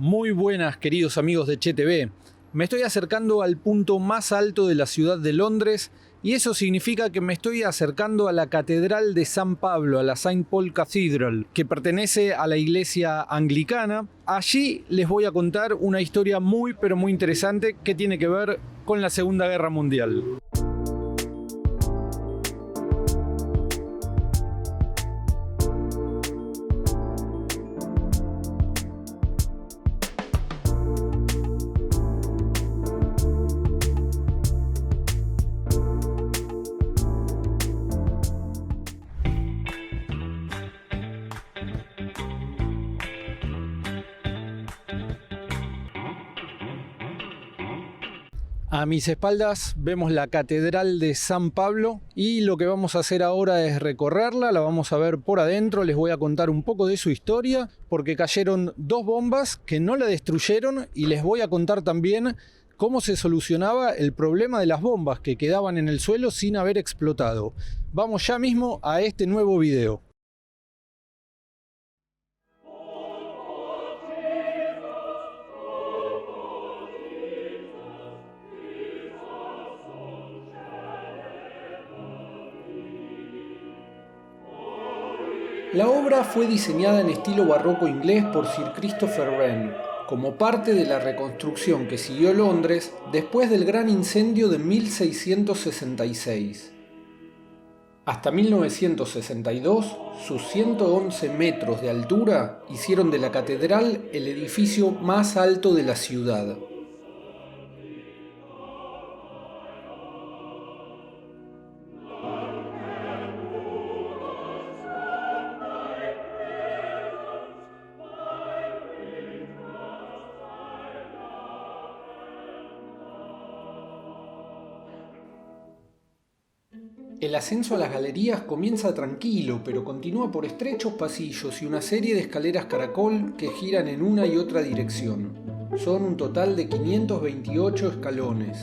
Muy buenas, queridos amigos de CheTV. Me estoy acercando al punto más alto de la ciudad de Londres y eso significa que me estoy acercando a la Catedral de San Pablo, a la St. Paul Cathedral, que pertenece a la iglesia anglicana. Allí les voy a contar una historia muy interesante que tiene que ver con la Segunda Guerra Mundial. A mis espaldas vemos la Catedral de San Pablo y lo que vamos a hacer ahora es recorrerla, la vamos a ver por adentro, les voy a contar un poco de su historia porque cayeron dos bombas que no la destruyeron y les voy a contar también cómo se solucionaba el problema de las bombas que quedaban en el suelo sin haber explotado. Vamos ya mismo a este nuevo video. La obra fue diseñada en estilo barroco inglés por Sir Christopher Wren, como parte de la reconstrucción que siguió Londres después del gran incendio de 1666. Hasta 1962, sus 111 metros de altura hicieron de la catedral el edificio más alto de la ciudad. El ascenso a las galerías comienza tranquilo, pero continúa por estrechos pasillos y una serie de escaleras caracol que giran en una y otra dirección. Son un total de 528 escalones.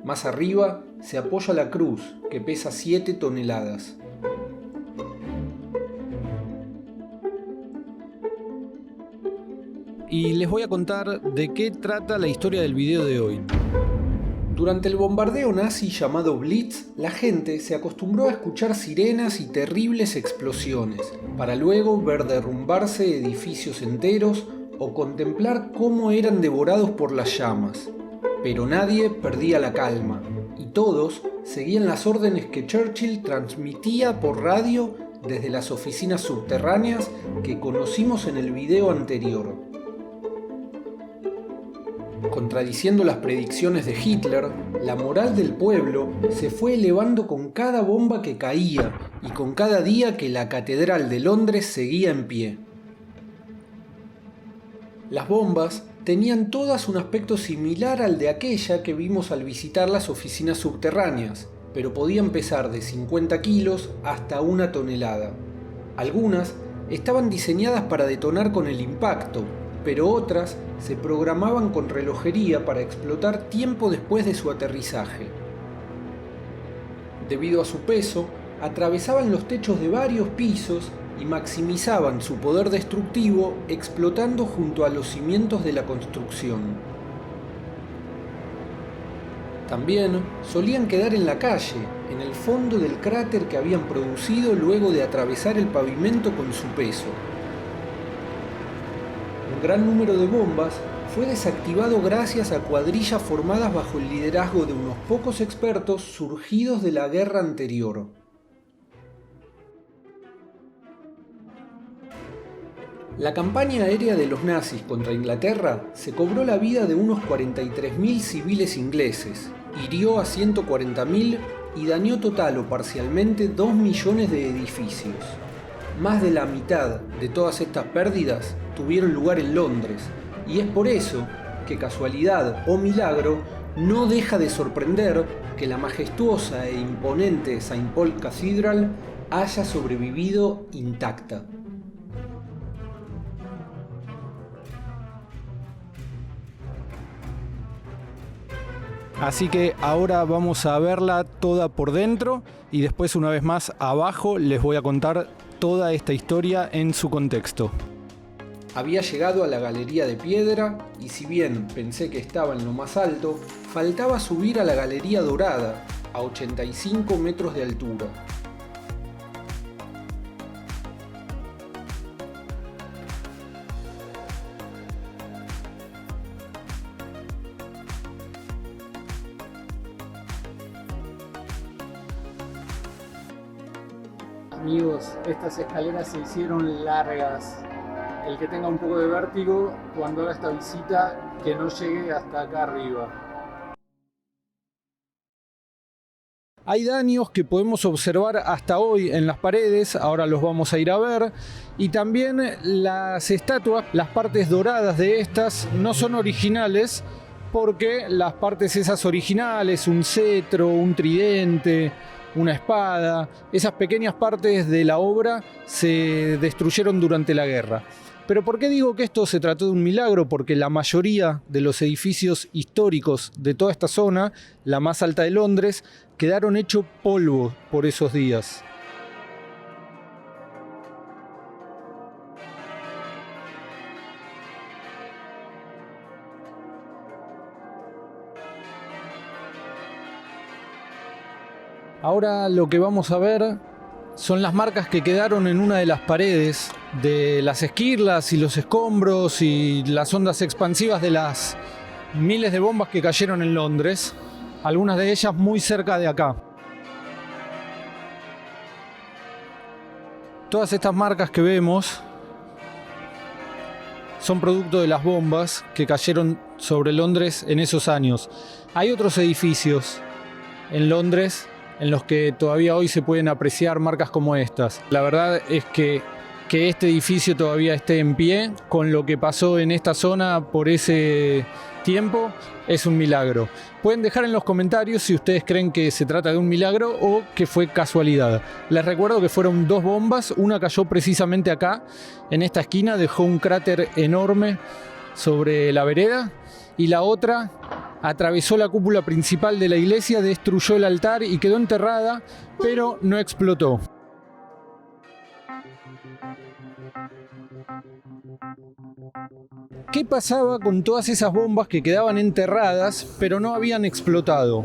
Más arriba se apoya la cruz, que pesa 7 toneladas. Y les voy a contar de qué trata la historia del video de hoy. Durante el bombardeo nazi llamado Blitz, la gente se acostumbró a escuchar sirenas y terribles explosiones, para luego ver derrumbarse edificios enteros o contemplar cómo eran devorados por las llamas. Pero nadie perdía la calma, y todos seguían las órdenes que Churchill transmitía por radio desde las oficinas subterráneas que conocimos en el video anterior. Contradiciendo las predicciones de Hitler, la moral del pueblo se fue elevando con cada bomba que caía y con cada día que la Catedral de Londres seguía en pie. Las bombas tenían todas un aspecto similar al de aquella que vimos al visitar las oficinas subterráneas, pero podían pesar de 50 kilos hasta 1 tonelada. Algunas estaban diseñadas para detonar con el impacto, pero otras se programaban con relojería para explotar tiempo después de su aterrizaje. Debido a su peso, atravesaban los techos de varios pisos y maximizaban su poder destructivo explotando junto a los cimientos de la construcción. También solían quedar en la calle, en el fondo del cráter que habían producido luego de atravesar el pavimento con su peso. Un gran número de bombas fue desactivado gracias a cuadrillas formadas bajo el liderazgo de unos pocos expertos surgidos de la guerra anterior. La campaña aérea de los nazis contra Inglaterra se cobró la vida de unos 43.000 civiles ingleses, hirió a 140.000 y dañó total o parcialmente 2 millones de edificios. Más de la mitad de todas estas pérdidas tuvieron lugar en Londres, y es por eso que, casualidad o milagro, no deja de sorprender que la majestuosa e imponente St. Paul Cathedral haya sobrevivido intacta. Así que ahora vamos a verla toda por dentro y después, una vez más, abajo les voy a contar toda esta historia en su contexto. Había llegado a la galería de piedra y, si bien pensé que estaba en lo más alto, faltaba subir a la galería dorada, a 85 metros de altura. Amigos, estas escaleras se hicieron largas. El que tenga un poco de vértigo cuando haga esta visita, que no llegue hasta acá arriba. Hay daños que podemos observar hasta hoy en las paredes, ahora los vamos a ir a ver, y también las estatuas, las partes doradas de estas no son originales, porque las partes esas originales, un cetro, un tridente, una espada, esas pequeñas partes de la obra se destruyeron durante la guerra. Pero ¿por qué digo que esto se trató de un milagro? Porque la mayoría de los edificios históricos de toda esta zona, la más alta de Londres, quedaron hechos polvo por esos días. Ahora lo que vamos a ver son las marcas que quedaron en una de las paredes de las esquirlas y los escombros y las ondas expansivas de las miles de bombas que cayeron en Londres, algunas de ellas muy cerca de acá. Todas estas marcas que vemos son producto de las bombas que cayeron sobre Londres en esos años. Hay otros edificios en Londres en los que todavía hoy se pueden apreciar marcas como estas. La verdad es que este edificio todavía esté en pie, con lo que pasó en esta zona por ese tiempo, es un milagro. Pueden dejar en los comentarios si ustedes creen que se trata de un milagro o que fue casualidad. Les recuerdo que fueron 2 bombas, una cayó precisamente acá, en esta esquina, dejó un cráter enorme sobre la vereda, y la otra atravesó la cúpula principal de la iglesia, destruyó el altar y quedó enterrada, pero no explotó. ¿Qué pasaba con todas esas bombas que quedaban enterradas pero no habían explotado?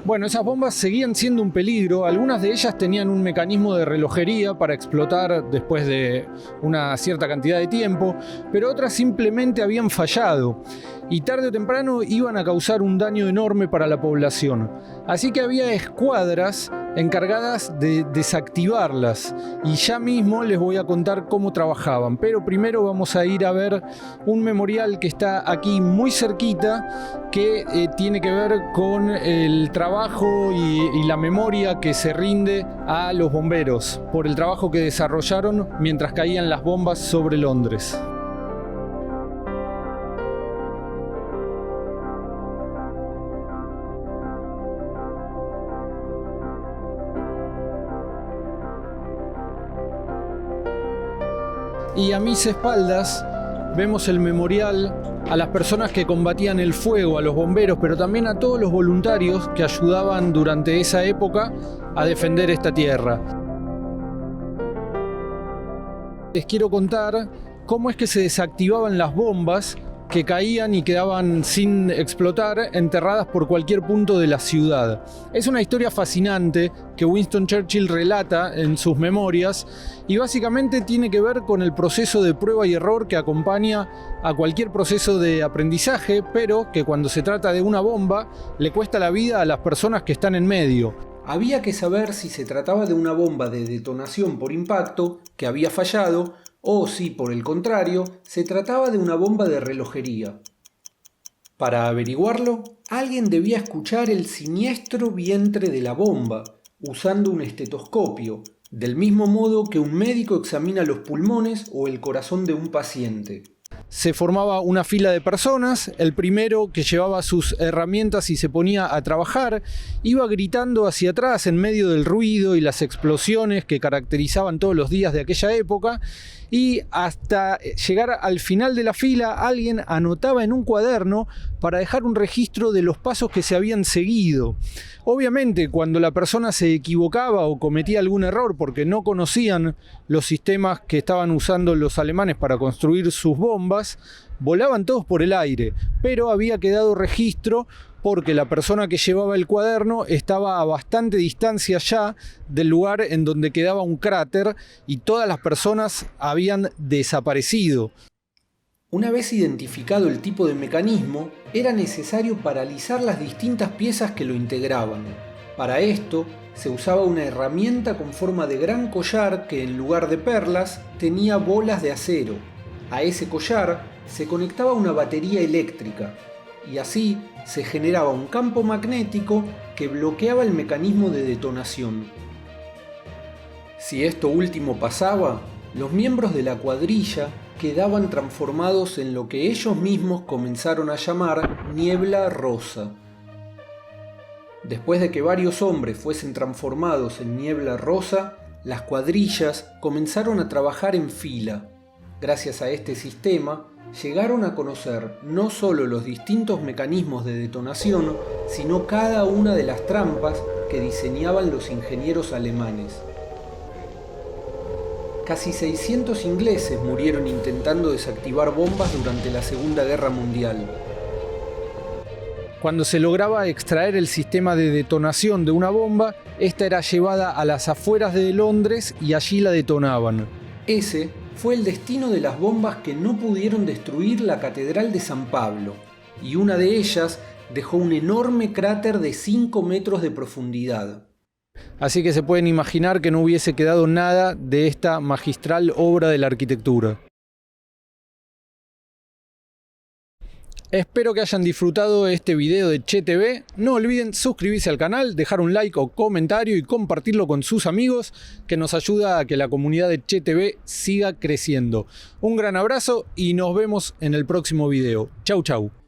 Bueno, esas bombas seguían siendo un peligro. Algunas de ellas tenían un mecanismo de relojería para explotar después de una cierta cantidad de tiempo, pero otras simplemente habían fallado y tarde o temprano iban a causar un daño enorme para la población. Así que había escuadras encargadas de desactivarlas, y ya mismo les voy a contar cómo trabajaban. Pero primero vamos a ir a ver un memorial que está aquí muy cerquita, que tiene que ver con el trabajo y la memoria que se rinde a los bomberos por el trabajo que desarrollaron mientras caían las bombas sobre Londres. Y a mis espaldas vemos el memorial a las personas que combatían el fuego, a los bomberos, pero también a todos los voluntarios que ayudaban durante esa época a defender esta tierra. Les quiero contar cómo es que se desactivaban las bombas que caían y quedaban sin explotar, enterradas por cualquier punto de la ciudad. Es una historia fascinante que Winston Churchill relata en sus memorias, y básicamente tiene que ver con el proceso de prueba y error que acompaña a cualquier proceso de aprendizaje, pero que cuando se trata de una bomba le cuesta la vida a las personas que están en medio. Había que saber si se trataba de una bomba de detonación por impacto que había fallado, o si, por el contrario, se trataba de una bomba de relojería. Para averiguarlo, alguien debía escuchar el siniestro vientre de la bomba, usando un estetoscopio, del mismo modo que un médico examina los pulmones o el corazón de un paciente. Se formaba una fila de personas, el primero que llevaba sus herramientas y se ponía a trabajar, iba gritando hacia atrás en medio del ruido y las explosiones que caracterizaban todos los días de aquella época, y hasta llegar al final de la fila alguien anotaba en un cuaderno para dejar un registro de los pasos que se habían seguido. Obviamente, cuando la persona se equivocaba o cometía algún error porque no conocían los sistemas que estaban usando los alemanes para construir sus bombas, volaban todos por el aire, pero había quedado registro porque la persona que llevaba el cuaderno estaba a bastante distancia ya del lugar en donde quedaba un cráter y todas las personas habían desaparecido. Una vez identificado el tipo de mecanismo, era necesario paralizar las distintas piezas que lo integraban. Para esto, se usaba una herramienta con forma de gran collar que en lugar de perlas tenía bolas de acero. A ese collar se conectaba una batería eléctrica y así se generaba un campo magnético que bloqueaba el mecanismo de detonación. Si esto último pasaba, los miembros de la cuadrilla quedaban transformados en lo que ellos mismos comenzaron a llamar niebla rosa. Después de que varios hombres fuesen transformados en niebla rosa, las cuadrillas comenzaron a trabajar en fila. Gracias a este sistema, llegaron a conocer no solo los distintos mecanismos de detonación, sino cada una de las trampas que diseñaban los ingenieros alemanes. Casi 600 ingleses murieron intentando desactivar bombas durante la Segunda Guerra Mundial. Cuando se lograba extraer el sistema de detonación de una bomba, esta era llevada a las afueras de Londres y allí la detonaban. Ese fue el destino de las bombas que no pudieron destruir la Catedral de San Pablo, y una de ellas dejó un enorme cráter de 5 metros de profundidad. Así que se pueden imaginar que no hubiese quedado nada de esta magistral obra de la arquitectura. Espero que hayan disfrutado este video de Che TV. No olviden suscribirse al canal, dejar un like o comentario y compartirlo con sus amigos, que nos ayuda a que la comunidad de Che TV siga creciendo. Un gran abrazo y nos vemos en el próximo video. Chau chau.